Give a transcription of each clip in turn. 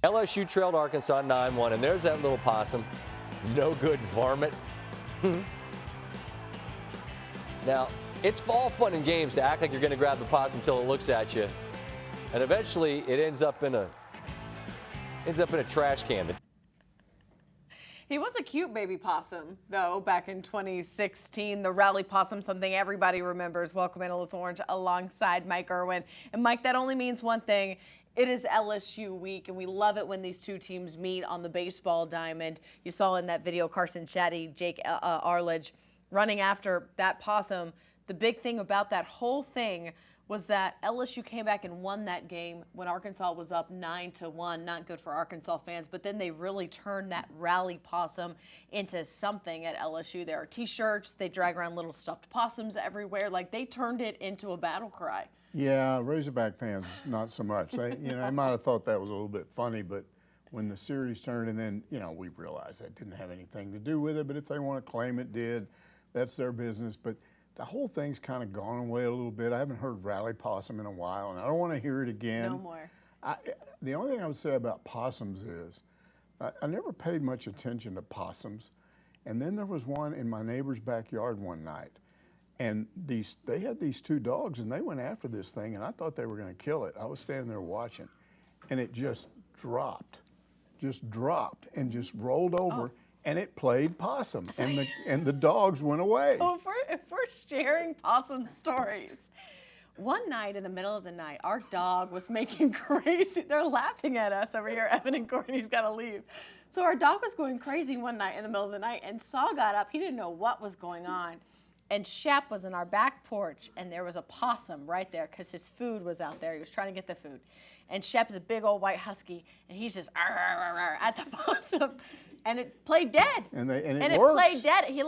LSU trailed Arkansas 9-1, and there's that little possum. No good varmint. Now, it's all fun and games to act like you're going to grab the possum until it looks at you, and eventually it ends up in a trash can. He was a cute baby possum, though, back in 2016. The rally possum, something everybody remembers. Welcome in, Alyssa Orange, alongside Mike Irwin. And Mike, that only means one thing. It is LSU week, and we love it when these two teams meet on the baseball diamond. You saw in that video Carson Chatty, Jake Arledge running after that possum. The big thing about that whole thing was that LSU came back and won that game when Arkansas was up 9-1. Not good for Arkansas fans, but then they really turned that rally possum into something at LSU. There are T-shirts. They drag around little stuffed possums everywhere. Like, they turned it into a battle cry. Yeah, Razorback fans, not so much. They might have thought that was a little bit funny, but when the series turned, and then, we realized that didn't have anything to do with it, but if they want to claim it did, that's their business. But the whole thing's kind of gone away a little bit. I haven't heard rally possum in a while, and I don't want to hear it again. No more. The only thing I would say about possums is I never paid much attention to possums, and then there was one in my neighbor's backyard one night. And they had these two dogs, and they went after this thing, and I thought they were going to kill it. I was standing there watching, and it just dropped, and just rolled over, and it played possum, and the dogs went away. Oh, if we're sharing possum stories. One night in the middle of the night, our dog was making crazy. They're laughing at us over here. Evan and Courtney's got to leave. So our dog was going crazy one night in the middle of the night, and Saul got up. He didn't know what was going on. And Shep was in our back porch, and there was a possum right there because his food was out there. He was trying to get the food. And Shep's a big old white husky, and he's just at the possum. And it played dead. And it works. Played dead. He,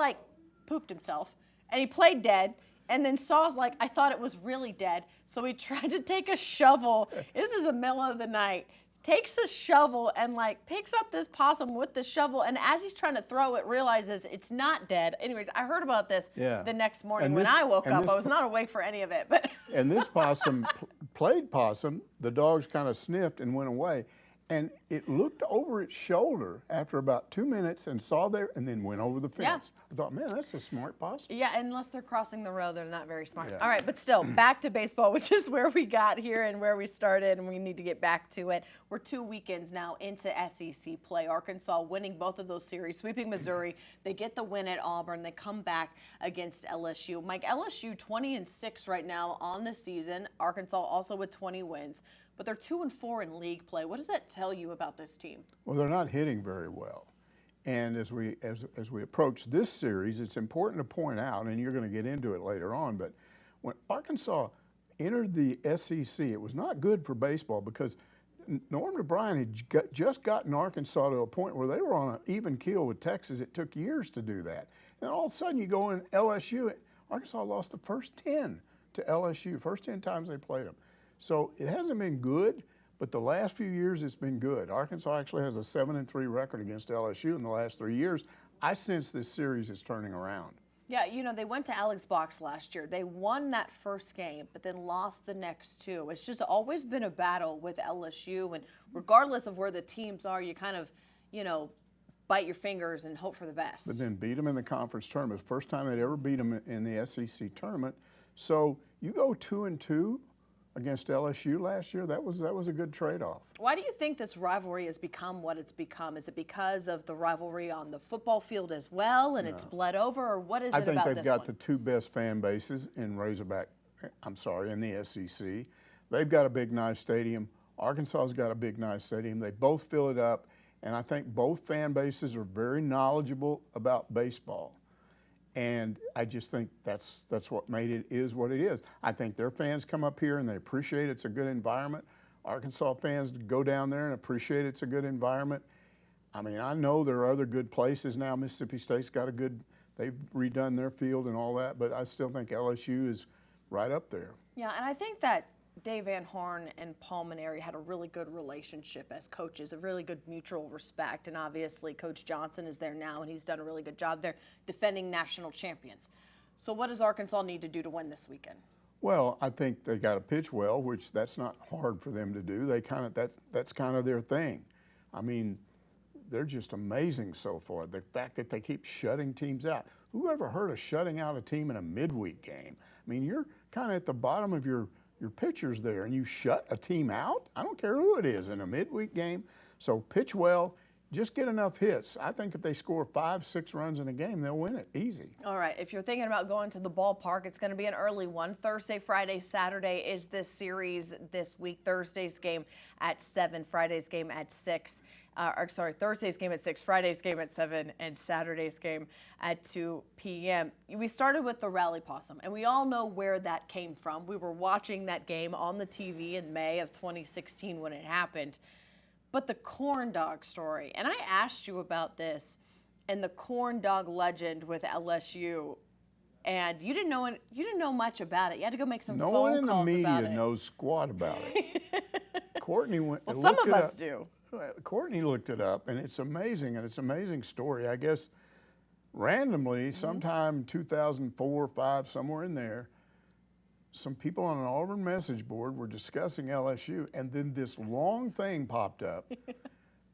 pooped himself. And he played dead. And then Saul's like, I thought it was really dead. So he tried to take a shovel. This is the middle of the night. Takes a shovel and picks up this possum with the shovel, and as he's trying to throw it, realizes it's not dead. Anyways, I heard about this the next morning when I woke up. I was not awake for any of it. But and this possum played possum. The dogs kind of sniffed and went away. And it looked over its shoulder after about 2 minutes and saw there, and then went over the fence. Yeah. I thought, man, that's a smart possum. Yeah, unless they're crossing the road, they're not very smart. Yeah. All right, but still, back to baseball, which is where we got here and where we started, and we need to get back to it. We're 2 weekends now into SEC play. Arkansas winning both of those series, sweeping Missouri. They get the win at Auburn. They come back against LSU. Mike, LSU 20-6 right now on the season. Arkansas also with 20 wins. But they're 2-4 in league play. What does that tell you about this team? Well, they're not hitting very well. And as we approach this series, it's important to point out, and you're going to get into it later on, but when Arkansas entered the SEC, it was not good for baseball because Norm DeBryan had just gotten Arkansas to a point where they were on an even keel with Texas. It took years to do that. And all of a sudden you go in LSU, Arkansas lost the first 10 to LSU, first 10 times they played them. So it hasn't been good, but the last few years it's been good. Arkansas actually has a 7-3 record against LSU in the last 3 years. I sense this series is turning around. Yeah, they went to Alex Box last year. They won that first game, but then lost the next two. It's just always been a battle with LSU, and regardless of where the teams are, you kind of, bite your fingers and hope for the best. But then beat them in the conference tournament. First time they'd ever beat them in the SEC tournament. So you go 2-2. Against LSU last year, that was a good trade-off. Why do you think this rivalry has become what it's become? Is it because of the rivalry on the football field as well, and it's bled over, or what is it about this one? I think they've got the two best fan bases in in the SEC. They've got a big, nice stadium. Arkansas's got a big, nice stadium. They both fill it up, and I think both fan bases are very knowledgeable about baseball. And I just think that's what made it is what it is. I think their fans come up here and they appreciate it's a good environment. Arkansas fans go down there and appreciate it's a good environment. I mean, I know there are other good places now. Mississippi State's got they've redone their field and all that, but I still think LSU is right up there. Yeah, and I think that Dave Van Horn and Paul Maneri had a really good relationship as coaches, a really good mutual respect. And obviously Coach Johnson is there now, and he's done a really good job there defending national champions. So what does Arkansas need to do to win this weekend? Well, I think they got to pitch well, which that's not hard for them to do. They kind of that's kind of their thing. I mean, they're just amazing so far. The fact that they keep shutting teams out. Who ever heard of shutting out a team in a midweek game? I mean, you're kind of at the bottom of your pitchers there, and you shut a team out? I don't care who it is in a midweek game. So pitch well. Just get enough hits. I think if they score 5, 6 runs in a game, they'll win it easy. All right, if you're thinking about going to the ballpark, it's going to be an early one. Thursday, Friday, Saturday is this series this week. Thursday's game at 7, Friday's game at 6. Thursday's game at 6, Friday's game at 7, and Saturday's game at 2 p.m. We started with the Rally Possum, and we all know where that came from. We were watching that game on the TV in May of 2016 when it happened. But the corn dog story, and I asked you about this and the corn dog legend with LSU, and you didn't know much about it. You had to go make some phone calls about it. No one in the media knows squat about it. Courtney went. Well, some of us do. Courtney looked it up, and it's amazing, and it's an amazing story. I guess randomly, sometime 2004, 5, somewhere in there, some people on an Auburn message board were discussing LSU, and then this long thing popped up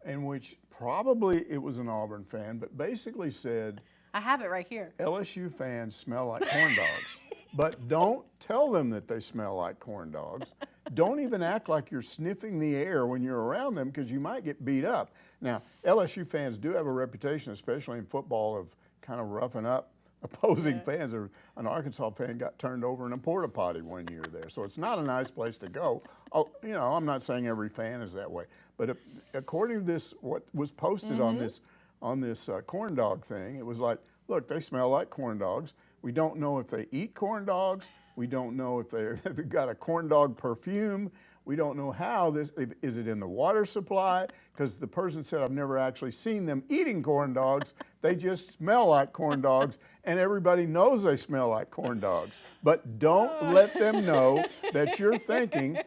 in which probably it was an Auburn fan, but basically said, I have it right here. LSU fans smell like corn dogs, but don't tell them that they smell like corn dogs. Don't even act like you're sniffing the air when you're around them because you might get beat up. Now, LSU fans do have a reputation, especially in football, of kind of roughing up opposing fans. An Arkansas fan got turned over in a porta potty one year there, so it's not a nice place to go. Oh, you know, I'm not saying every fan is that way, but according to this, what was posted on this corn dog thing, it was like, look, they smell like corn dogs. We don't know if they eat corn dogs. We don't know if they've got a corn dog perfume. We don't know how is it in the water supply? Because the person said, I've never actually seen them eating corn dogs. They just smell like corn dogs, and everybody knows they smell like corn dogs. But don't let them know that you're thinking,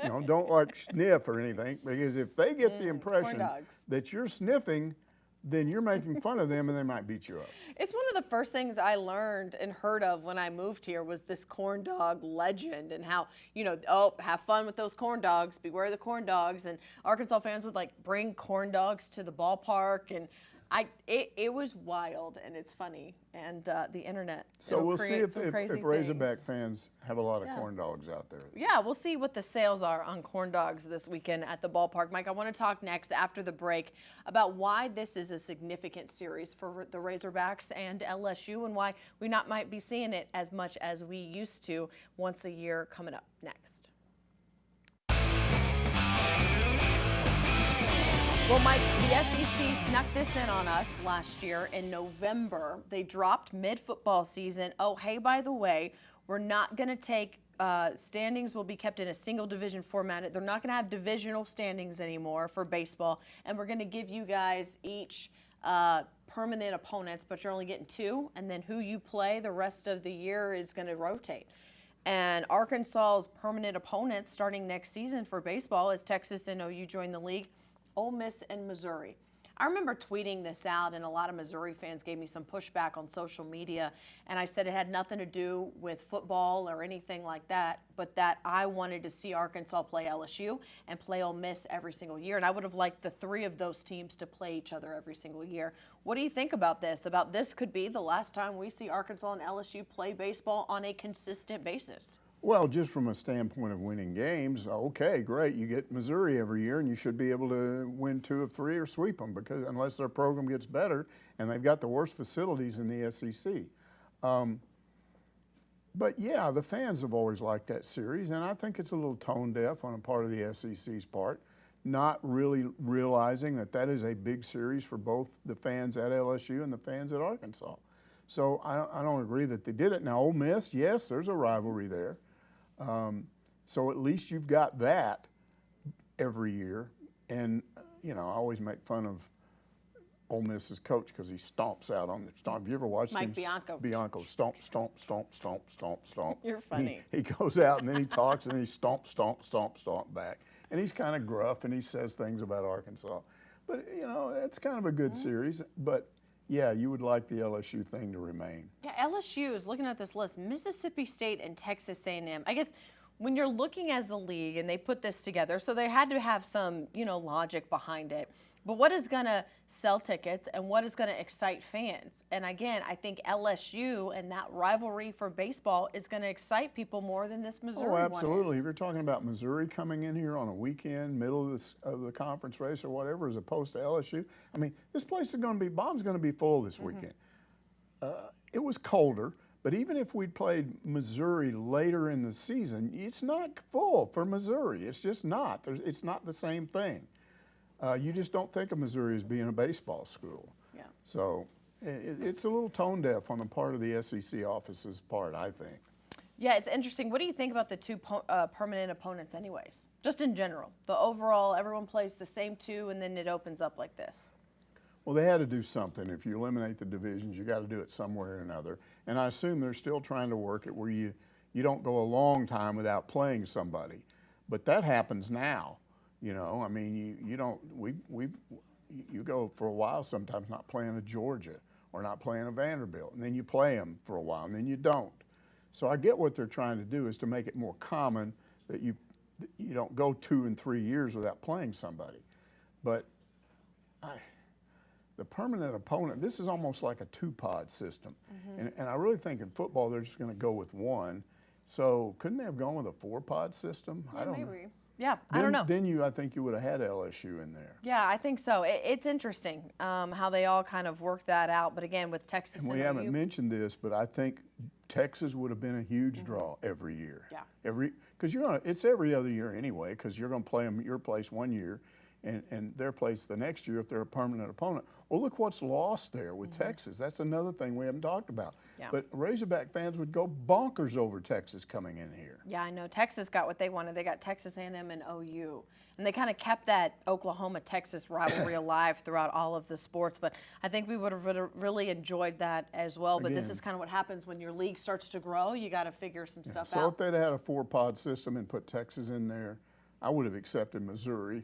you know, don't like sniff or anything, because if they get the impression that you're sniffing, then you're making fun of them and they might beat you up. It's one of the first things I learned and heard of when I moved here was this corn dog legend and how, you know, oh, have fun with those corn dogs, beware the corn dogs. And Arkansas fans would like bring corn dogs to the ballpark, and it was wild, and it's funny, and the internet. So we'll see if Razorback fans have a lot of corn dogs out there. Yeah, we'll see what the sales are on corn dogs this weekend at the ballpark. Mike, I want to talk next after the break about why this is a significant series for the Razorbacks and LSU, and why we might be seeing it as much as we used to once a year coming up next. Well, Mike, the SEC snuck this in on us last year in November. They dropped mid-football season. Oh, hey, by the way, we're not going to take standings will be kept in a single division format. They're not going to have divisional standings anymore for baseball, and we're going to give you guys each permanent opponents, but you're only getting 2, and then who you play the rest of the year is going to rotate. And Arkansas's permanent opponents starting next season for baseball as Texas and OU join the league, Ole Miss and Missouri. I remember tweeting this out, and a lot of Missouri fans gave me some pushback on social media, and I said it had nothing to do with football or anything like that, but that I wanted to see Arkansas play LSU and play Ole Miss every single year, and I would have liked the 3 of those teams to play each other every single year. What do you think about this? About this could be the last time we see Arkansas and LSU play baseball on a consistent basis? Well, just from a standpoint of winning games, okay, great. You get Missouri every year, and you should be able to win 2 of 3 or sweep them, because unless their program gets better, and they've got the worst facilities in the SEC. But yeah, the fans have always liked that series, and I think it's a little tone deaf on a part of the SEC's part, not really realizing that that is a big series for both the fans at LSU and the fans at Arkansas. So I don't agree that they did it. Now, Ole Miss, yes, there's a rivalry there. So at least you've got that every year. And, you know, I always make fun of Ole Miss's coach because he stomps out on the stomp. Have you ever watched him? Bianco. Stomp, stomp, stomp, stomp, stomp, stomp. You're funny. He goes out and then he talks and then he stomp, stomp, stomp, stomp back. And he's kind of gruff and he says things about Arkansas. But, you know, that's kind of a good series. But yeah, you would like the LSU thing to remain. Yeah, LSU is looking at this list. Mississippi State and Texas A&M. I guess when you're looking as the league and they put this together, so they had to have some, logic behind it. But what is going to sell tickets and what is going to excite fans? And again, I think LSU and that rivalry for baseball is going to excite people more than this Missouri one is. Oh, absolutely. If you're talking about Missouri coming in here on a weekend, middle of the conference race or whatever, as opposed to LSU, I mean, this place is going to be, Bob's going to be full this weekend. It was colder, but even if we'd played Missouri later in the season, it's not full for Missouri. It's just not. It's not the same thing. You just don't think of Missouri as being a baseball school. Yeah. So it's a little tone deaf on the part of the SEC office's part, I think. Yeah, it's interesting. What do you think about the two permanent opponents anyways? Just in general. The overall, everyone plays the same two, and then it opens up like this. Well, they had to do something. If you eliminate the divisions, you got to do it somewhere or another. And I assume they're still trying to work it where you don't go a long time without playing somebody. But that happens now. I mean, you go for a while sometimes not playing a Georgia or not playing a Vanderbilt, and then you play them for a while, and then you don't. So I get what they're trying to do is to make it more common that you don't go 2 and 3 years without playing somebody. But the permanent opponent, this is almost like a 2-pod system. And I really think in football they're just going to go with one. So couldn't they have gone with a 4-pod system? Yeah, I don't maybe. know. Yeah, I don't know. Then I think you would have had LSU in there. Yeah, I think so. It's interesting how they all kind of work that out. But again, with Texas and we haven't mentioned this, but I think Texas would have been a huge draw every year. Yeah. Because it's every other year anyway, because you're going to play them at your place one year and their place the next year if they're a permanent opponent. Well, look what's lost there with Texas. That's another thing we haven't talked about. Yeah. But Razorback fans would go bonkers over Texas coming in here. Yeah, I know. Texas got what they wanted. They got Texas A&M and OU. And they kind of kept that Oklahoma-Texas rivalry alive throughout all of the sports. But I think we would have really enjoyed that as well. But this is kind of what happens when your league starts to grow. You got to figure some stuff out. So if they'd had a 4-pod system and put Texas in there, I would have accepted Missouri.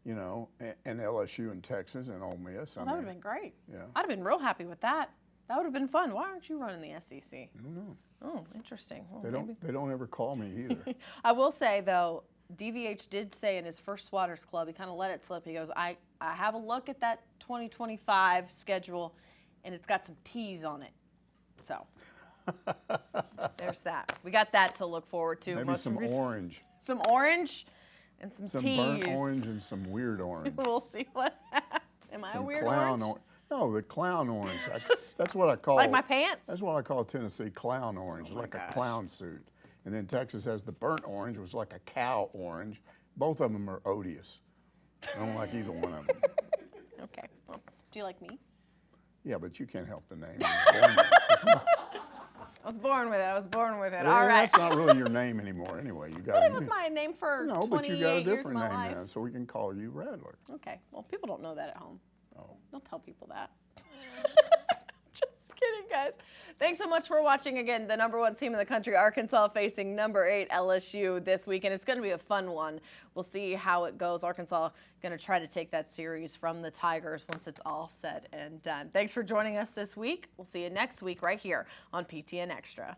And LSU and Texas and Ole Miss. Well, that would have been great. Yeah. I'd have been real happy with that. That would have been fun. Why aren't you running the SEC? I don't know. Oh, interesting. Well, They don't ever call me either. I will say, though, DVH did say in his first Swatters Club, he kind of let it slip. He goes, I have a look at that 2025 schedule, and it's got some T's on it. So there's that. We got that to look forward to. Maybe some orange. Some orange? And some teas. Burnt orange and some weird orange. We'll see what happens. Am I a weird clown orange? No, the clown orange. That's what I call. Like my pants? That's what I call Tennessee clown orange, like a clown suit. And then Texas has the burnt orange, which was like a cow orange. Both of them are odious. I don't like either one of them. Okay. Well, do you like me? Yeah, but you can't help the name. I was born with it. Well, All right. That's not really your name anymore anyway. But it was my name for 28 years of my life. No, but you got a different name now, so we can call you Rattler. Okay. Well, people don't know that at home. Oh. Don't tell people that. Just kidding, guys. Thanks so much for watching. Again, the #1 team in the country, Arkansas, facing #8 LSU this week, and it's going to be a fun one. We'll see how it goes. Arkansas going to try to take that series from the Tigers once it's all said and done. Thanks for joining us this week. We'll see you next week right here on PTN Extra.